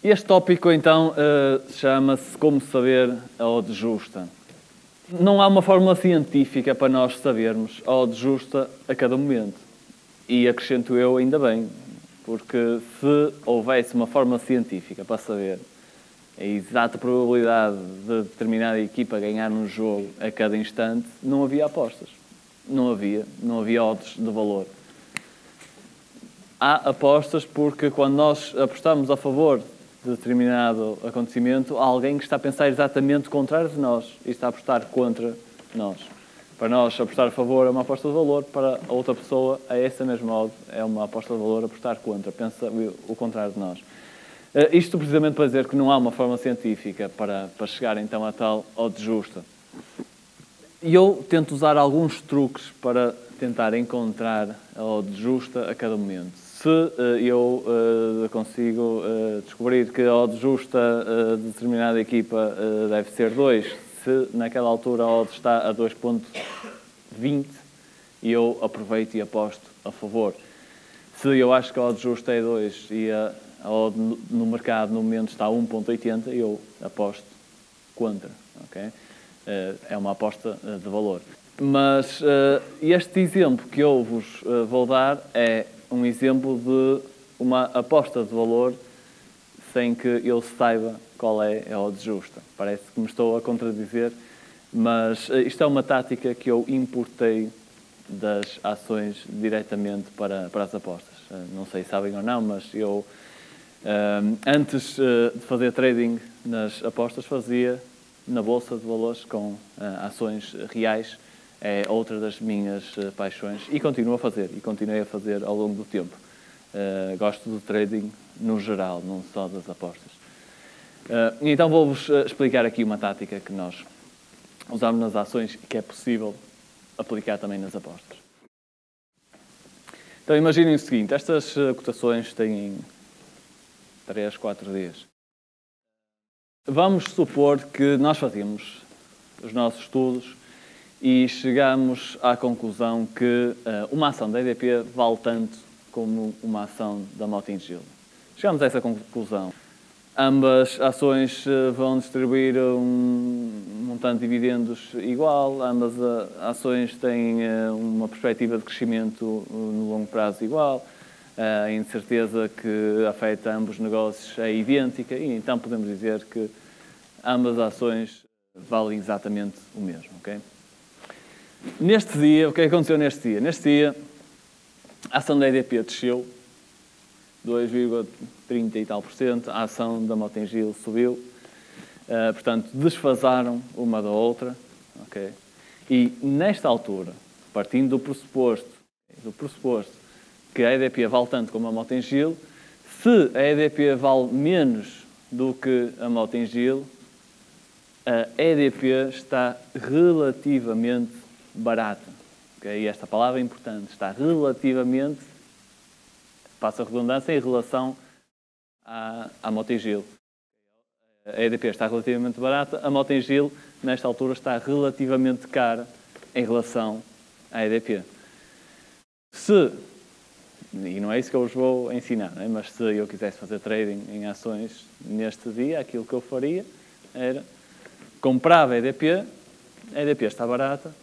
Este tópico, então, chama-se Como saber a odd justa. Não há uma fórmula científica para nós sabermos a odd justa a cada momento. E acrescento eu, ainda bem, porque se houvesse uma fórmula científica para saber a exata probabilidade de determinada equipa ganhar um jogo a cada instante, não havia apostas. Não havia odds de valor. Há apostas porque quando nós apostamos a favor de determinado acontecimento, há alguém que está a pensar exatamente o contrário de nós e está a apostar contra nós. Para nós, apostar a favor é uma aposta de valor, para a outra pessoa, a essa mesma odd, é uma aposta de valor apostar contra, pensa o contrário de nós. Isto precisamente para dizer que não há uma forma científica para chegar então a tal odd justa. E eu tento usar alguns truques para tentar encontrar a odd justa a cada momento. Se eu consigo descobrir que a odd justa de determinada equipa deve ser 2, se naquela altura a odd está a 2.20, eu aproveito e aposto a favor. Se eu acho que a odd justa é 2 e a odd no mercado no momento está a 1.80, eu aposto contra. Okay? É uma aposta de valor. Mas este exemplo que eu vos vou dar é um exemplo de uma aposta de valor sem que eu saiba qual é a odd justa. Parece que me estou a contradizer, mas isto é uma tática que eu importei das ações diretamente para as apostas. Não sei se sabem ou não, mas eu antes de fazer trading nas apostas fazia na bolsa de valores com ações reais. É outra das minhas paixões e continuo a fazer, e continuei a fazer ao longo do tempo. Gosto do trading no geral, não só das apostas. Então vou-vos explicar aqui uma tática que nós usamos nas ações e que é possível aplicar também nas apostas. Então imaginem o seguinte, estas cotações têm 3, 4 dias. Vamos supor que nós fazemos os nossos estudos e chegamos à conclusão que uma ação da EDP vale tanto como uma ação da Mota-Engil. Chegamos a essa conclusão. Ambas ações vão distribuir um montante de dividendos igual, ambas ações têm uma perspectiva de crescimento no longo prazo igual, a incerteza que afeta ambos os negócios é idêntica e então podemos dizer que ambas as ações valem exatamente o mesmo. Okay? Neste dia, o que aconteceu neste dia? Neste dia, a ação da EDP desceu 2,30 e tal %, a ação da Mota-Engil subiu, portanto, desfasaram uma da outra. Okay? E nesta altura, partindo do pressuposto que a EDP vale tanto como a Mota-Engil, se a EDP vale menos do que a Mota-Engil, a EDP está relativamente barata. Okay? E esta palavra é importante. Está relativamente, passa a redundância, em relação à Mota-Engil. A EDP está relativamente barata, a Mota-Engil, nesta altura, está relativamente cara em relação à EDP. E não é isso que eu vos vou ensinar, né? Mas se eu quisesse fazer trading em ações neste dia, aquilo que eu faria era comprava a EDP está barata,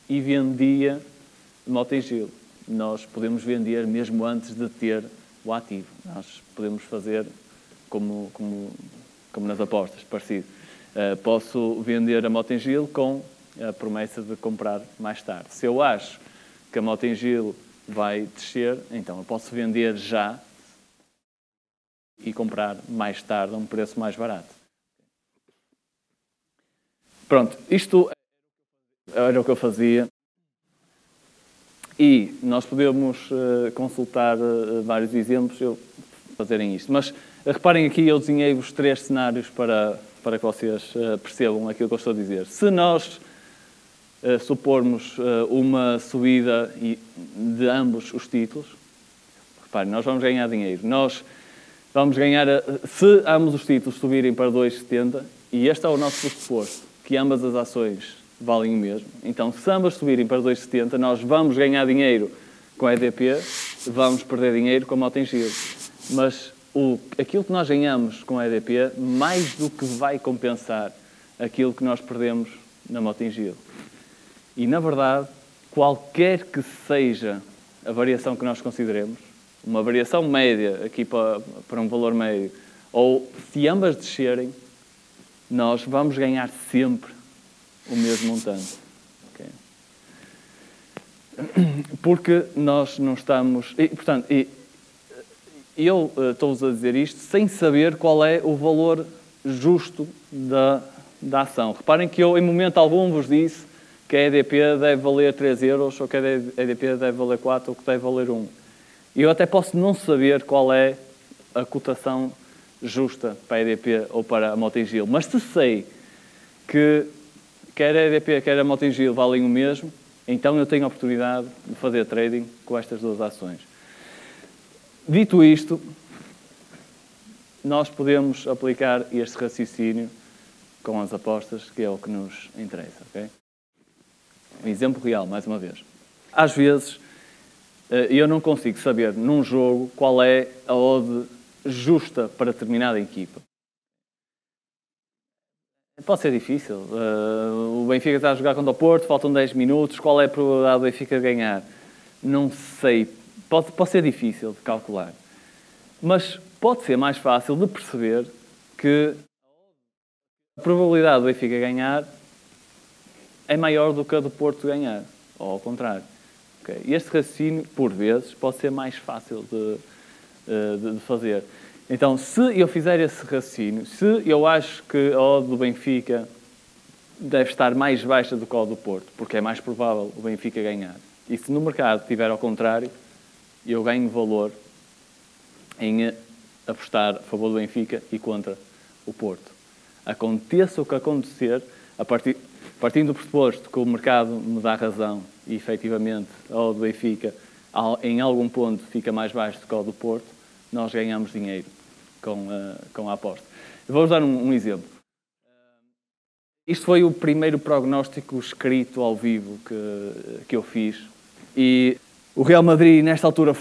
e vendia Mota-Engil. Nós podemos vender mesmo antes de ter o ativo. Nós podemos fazer como nas apostas, parecido. Posso vender a Mota-Engil com a promessa de comprar mais tarde. Se eu acho que a Mota-Engil vai descer, então eu posso vender já e comprar mais tarde a um preço mais barato. Pronto, isto era o que eu fazia e nós podemos consultar vários exemplos eu fazerem isto. Mas reparem aqui, eu desenhei-vos 3 cenários para que vocês percebam aquilo que eu estou a dizer. Se nós supormos uma subida de ambos os títulos, reparem, nós vamos ganhar dinheiro. Nós vamos ganhar, se ambos os títulos subirem para 2,70, e este é o nosso pressuposto, que ambas as ações valem o mesmo. Então, se ambas subirem para 2,70, nós vamos ganhar dinheiro com a EDP, vamos perder dinheiro com a Mota-Engil. Mas aquilo que nós ganhamos com a EDP mais do que vai compensar aquilo que nós perdemos na Motengil. E, na verdade, qualquer que seja a variação que nós consideremos, uma variação média aqui para um valor médio, ou se ambas descerem, nós vamos ganhar sempre o mesmo montante. Okay? Porque nós não estamos... Portanto, eu estou-vos a dizer isto sem saber qual é o valor justo da ação. Reparem que eu, em momento algum, vos disse que a EDP deve valer 3 euros, ou que a EDP deve valer 4, ou que deve valer 1. E eu até posso não saber qual é a cotação justa para a EDP ou para a Motengil. Mas se sei que quer a EDP, quer a Motengil valem o mesmo, então eu tenho a oportunidade de fazer trading com estas duas ações. Dito isto, nós podemos aplicar este raciocínio com as apostas, que é o que nos interessa. Okay? Um exemplo real, mais uma vez. Às vezes, eu não consigo saber num jogo qual é a odd justa para determinada equipa. Pode ser difícil. O Benfica está a jogar contra o Porto, faltam 10 minutos, qual é a probabilidade do Benfica ganhar? Não sei. Pode ser difícil de calcular. Mas pode ser mais fácil de perceber que a probabilidade do Benfica ganhar é maior do que a do Porto ganhar. Ou ao contrário. Okay? Este raciocínio, por vezes, pode ser mais fácil de fazer. Então, se eu fizer esse raciocínio, se eu acho que a odd do Benfica deve estar mais baixa do que a odd do Porto, porque é mais provável o Benfica ganhar, e se no mercado estiver ao contrário, eu ganho valor em apostar a favor do Benfica e contra o Porto. Aconteça o que acontecer, partindo do pressuposto que o mercado me dá razão e, efetivamente, a odd do Benfica em algum ponto fica mais baixo do que a odd do Porto, nós ganhamos dinheiro com a aposta. Vou-vos dar um exemplo. Isto foi o primeiro prognóstico escrito ao vivo que eu fiz. E o Real Madrid, nesta altura,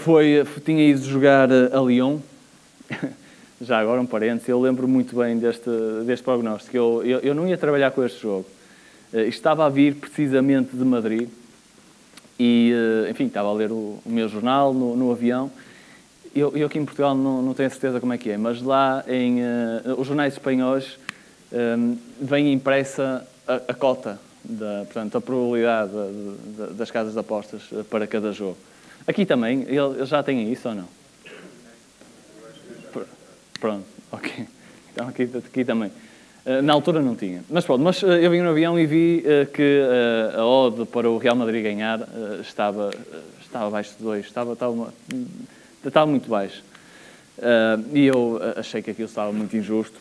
tinha ido jogar a Lyon. Já agora um parênteses, eu lembro muito bem deste prognóstico. Eu não ia trabalhar com este jogo. Estava a vir precisamente de Madrid. E, enfim, estava a ler o meu jornal no avião. Eu aqui em Portugal não tenho certeza como é que é, mas lá os jornais espanhóis vem impressa a cota, portanto, a probabilidade das casas de apostas para cada jogo. Aqui também, eles já têm isso ou não? Pronto, ok. Então aqui também. Na altura não tinha. Mas pronto, eu vim no avião e vi que a odd para o Real Madrid ganhar estava abaixo de 2, estava muito baixo. E eu achei que aquilo estava muito injusto,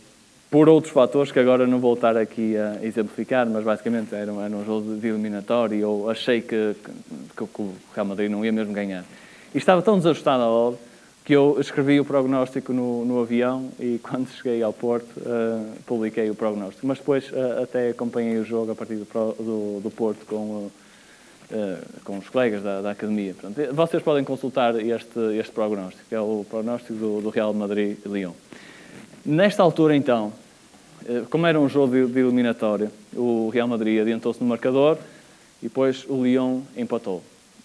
por outros fatores que agora não vou estar aqui a exemplificar, mas basicamente era um jogo de eliminatório e eu achei que o Real Madrid não ia mesmo ganhar. E estava tão desajustado a odd que eu escrevi o prognóstico no avião e quando cheguei ao Porto publiquei o prognóstico. Mas depois até acompanhei o jogo a partir do Porto com os colegas da academia. Portanto, vocês podem consultar este prognóstico, que é o prognóstico do Real Madrid-Lyon. Nesta altura, então, como era um jogo de eliminatória, o Real Madrid adiantou-se no marcador e depois o Lyon empatou.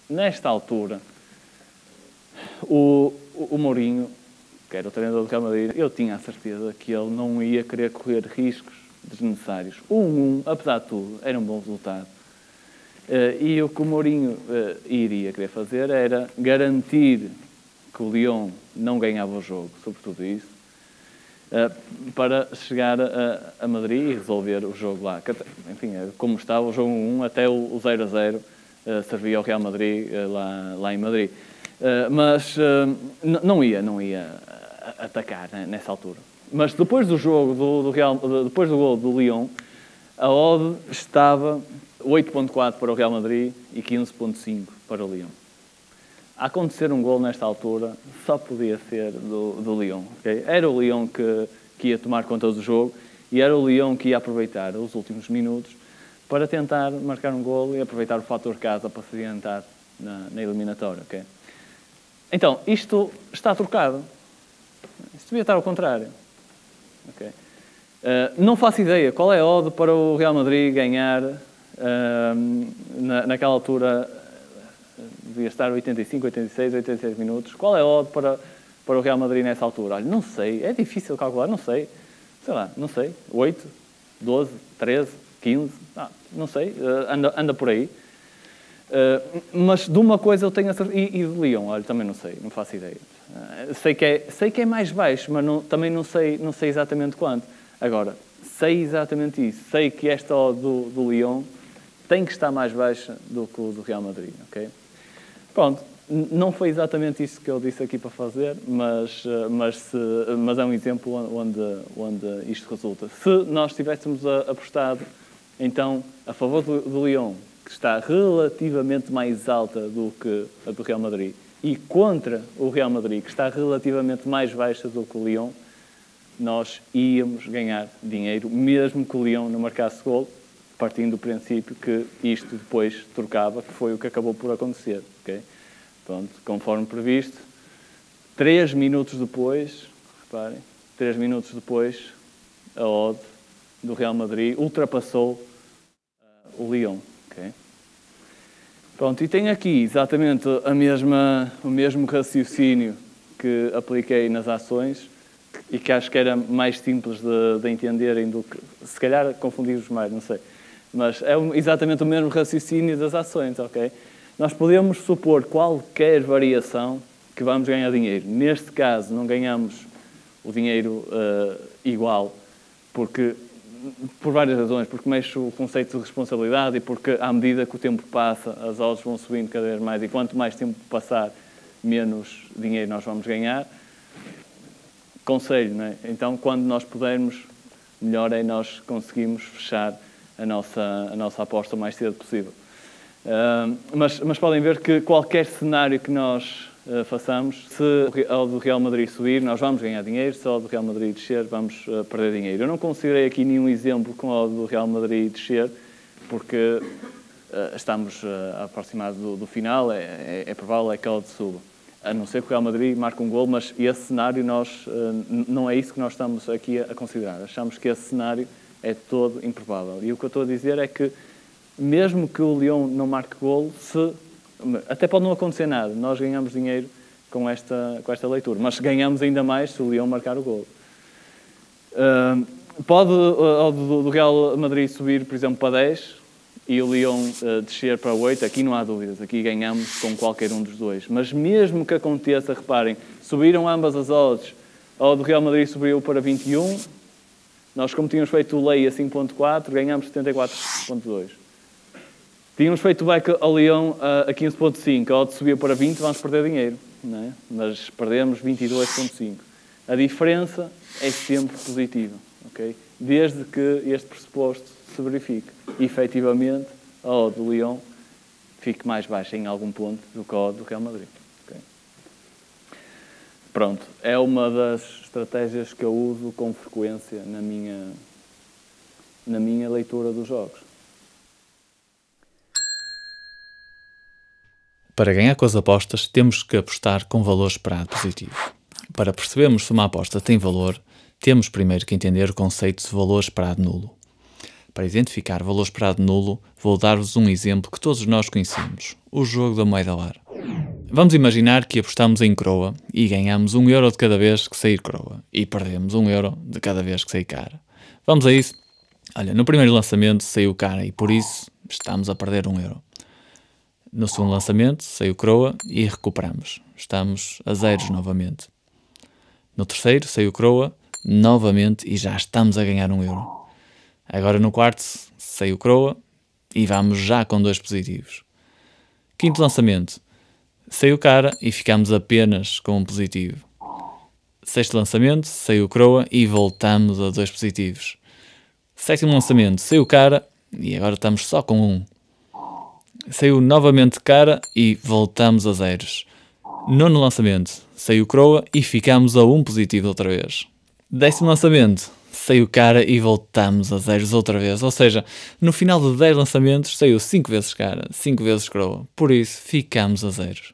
Nesta altura, o Mourinho, que era o treinador do Real Madrid, eu tinha a certeza que ele não ia querer correr riscos desnecessários. 1-1, apesar de tudo, era um bom resultado. E o que o Mourinho iria querer fazer era garantir que o Lyon não ganhava o jogo, sobretudo isso, para chegar a Madrid e resolver o jogo lá. Enfim, como estava o jogo 1, até o 0-0 servia ao Real Madrid lá em Madrid. Mas não ia atacar nessa altura. Mas depois do jogo depois do gol do Lyon, a odd estava 8.4 para o Real Madrid e 15.5 para o Lyon. A acontecer um gol nesta altura só podia ser do Lyon. Okay? Era o Lyon que ia tomar conta do jogo e era o Lyon que ia aproveitar os últimos minutos para tentar marcar um gol e aproveitar o fator casa para se adiantar na eliminatória. Okay? Então, isto está trocado. Isto devia estar ao contrário. Okay. Não faço ideia qual é a odd para o Real Madrid ganhar naquela altura, devia estar 85, 86, 86 minutos. Qual é a odd para o Real Madrid nessa altura? Olha, não sei, é difícil calcular, não sei. Sei lá, não sei, 8, 12, 13, 15, não sei, anda por aí. Mas de uma coisa eu tenho a certeza, e de Lyon, olha, também não sei, não faço ideia. Sei que é mais baixo, mas também não sei exatamente quanto. Agora, sei exatamente isso. Sei que esta odd do Lyon tem que estar mais baixa do que o do Real Madrid, ok? Pronto, não foi exatamente isso que eu disse aqui para fazer, mas é um exemplo onde isto resulta. Se nós tivéssemos apostado, então, a favor do Lyon, que está relativamente mais alta do que a do Real Madrid, e contra o Real Madrid, que está relativamente mais baixa do que o Lyon, nós íamos ganhar dinheiro, mesmo que o Lyon não marcasse gol, partindo do princípio que isto depois trocava, que foi o que acabou por acontecer. Okay? Pronto, conforme previsto, 3 minutos depois, reparem, 3 minutos depois, a odd do Real Madrid ultrapassou o Lyon. Okay? Pronto, e tenho aqui exatamente o mesmo raciocínio que apliquei nas ações e que acho que era mais simples de entenderem do que... Se calhar confundi-os mais, não sei. Mas é exatamente o mesmo raciocínio das ações, ok? Nós podemos supor qualquer variação que vamos ganhar dinheiro. Neste caso, não ganhamos o dinheiro igual, porque... Por várias razões, porque mexe o conceito de responsabilidade e porque, à medida que o tempo passa, as odds vão subindo cada vez mais e quanto mais tempo passar, menos dinheiro nós vamos ganhar. Conselho, não é? Então, quando nós pudermos, melhor é nós conseguirmos fechar a nossa aposta o mais cedo possível. Mas podem ver que qualquer cenário que nós façamos, se ao do Real Madrid subir, nós vamos ganhar dinheiro, se ao do Real Madrid descer, vamos perder dinheiro. Eu não considerei aqui nenhum exemplo com ao do Real Madrid descer, porque estamos aproximados do final, é provável que a odd suba. A não ser que o Real Madrid marque um gol, mas esse cenário não é isso que nós estamos aqui a considerar. Achamos que esse cenário é todo improvável. E o que eu estou a dizer é que, mesmo que o Lyon não marque gol, até pode não acontecer nada, nós ganhamos dinheiro com esta leitura, mas ganhamos ainda mais se o Lyon marcar o gol. Pode do Real Madrid subir, por exemplo, para 10 e o Lyon descer para 8, aqui não há dúvidas, aqui ganhamos com qualquer um dos dois. Mas mesmo que aconteça, reparem, subiram ambas as odds, a odd do Real Madrid subiu para 21, nós como tínhamos feito o lei a 5.4, ganhamos 74.2. Tínhamos feito o back ao Lyon a 15.5, a odd subiu para 20, vamos perder dinheiro, não é? Mas perdemos 22.5. A diferença é sempre positiva, ok? Desde que este pressuposto se verifique. E, efetivamente, a odd do Lyon fique mais baixa em algum ponto do que a odd do Real Madrid. Okay? Pronto, é uma das estratégias que eu uso com frequência na minha leitura dos jogos. Para ganhar com as apostas, temos que apostar com valor esperado positivo. Para percebermos se uma aposta tem valor, temos primeiro que entender o conceito de valor esperado nulo. Para identificar valor esperado nulo, vou dar-vos um exemplo que todos nós conhecemos, o jogo da moeda ao ar. Vamos imaginar que apostamos em croa e ganhamos 1 euro de cada vez que sair croa e perdemos 1 euro de cada vez que sair cara. Vamos a isso? Olha, no primeiro lançamento saiu cara e por isso estamos a perder 1 euro. No segundo lançamento, saiu croa e recuperamos. Estamos a zeros novamente. No terceiro, saiu croa novamente e já estamos a ganhar 1 euro. Agora no quarto, saiu croa e vamos já com 2 positivos. Quinto lançamento, saiu cara e ficamos apenas com 1 positivo. Sexto lançamento, saiu croa e voltamos a 2 positivos. Sétimo lançamento, saiu cara e agora estamos só com 1. Saiu novamente cara e voltamos a zeros. Nono lançamento, saiu croa e ficamos a 1 positivo outra vez. 10º lançamento, saiu cara e voltamos a zeros outra vez. Ou seja, no final de 10 lançamentos saiu 5 vezes cara, 5 vezes croa. Por isso, ficamos a zeros.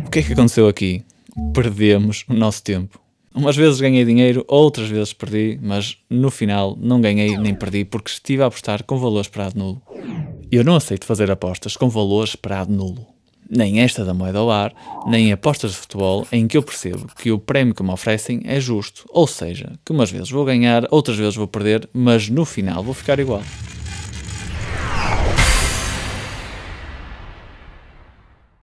O que é que aconteceu aqui? Perdemos o nosso tempo. Umas vezes ganhei dinheiro, outras vezes perdi, mas no final não ganhei nem perdi porque estive a apostar com valor esperado nulo. Eu não aceito fazer apostas com valor esperado nulo. Nem esta da moeda ao ar, nem apostas de futebol em que eu percebo que o prémio que me oferecem é justo, ou seja, que umas vezes vou ganhar, outras vezes vou perder, mas no final vou ficar igual.